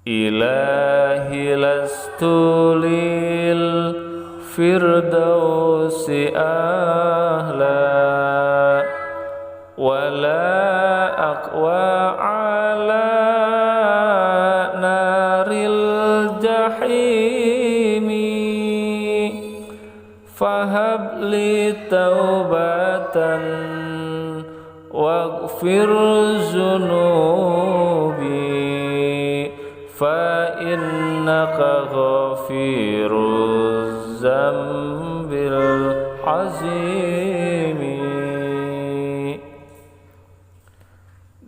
Ilahi lastu lil firdausi ahla wala aqwa ala naril jahimi fahabli taubatan waghfir zunubi fa innaka ghafiruz zambil azimi.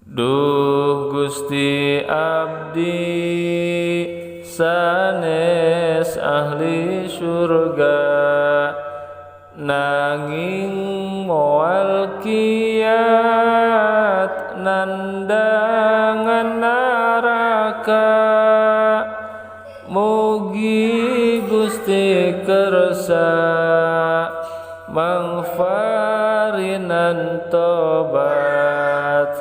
Duh Gusti abdi sanes ahli surga nanging moal kiat nandangan neraka. Mugi Gusti kersa mangfarinan tobat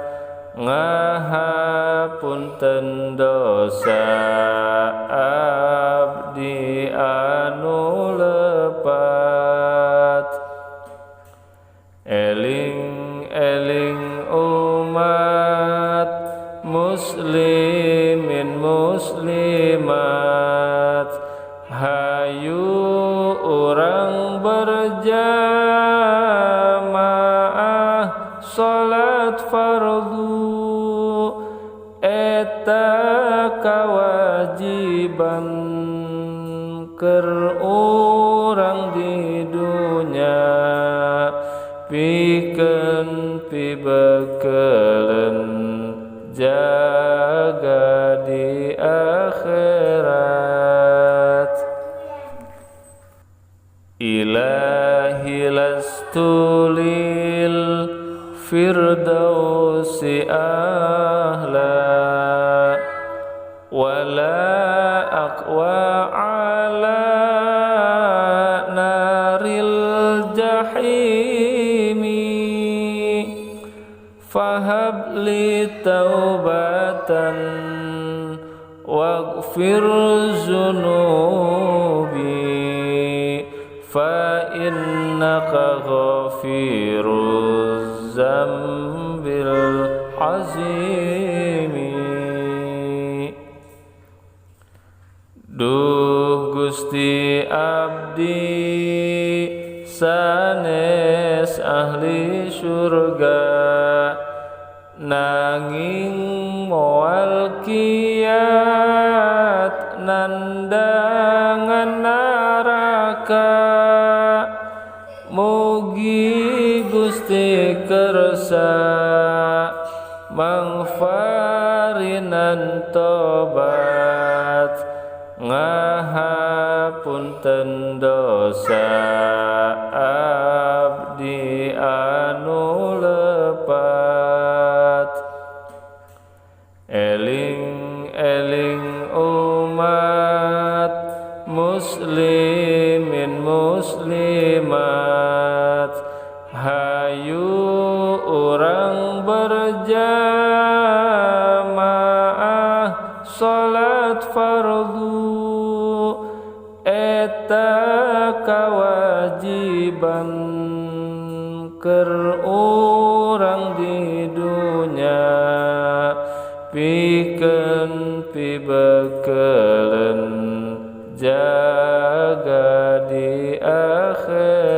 ngahapunten dosa abdi anu lepat. Eling eling umat muslimin muslimat hayu urang berjamaah salat fardu eta kawajiban keur urang di dunya pikeun pibekeuleun jaga di akhirat. Ilahi lastu lil firdausi ahla wala aqwa ala naril jahimi fahabli taubatan waghfir zunubi fa innaka ghafiruz zambil azimi. Duh Gusti abdi sanes ahli surga nanging moal kiat nandangan neraka. Mugi Gusti kersa mangfarinan tobat ngahapunten dosa abdi anu lepat. Eling eling umat muslimin muslimat hayu urang berjamaah salat fardu eta kawajiban keur urang di dunya pikeun pibekeuleun jaga di akhir.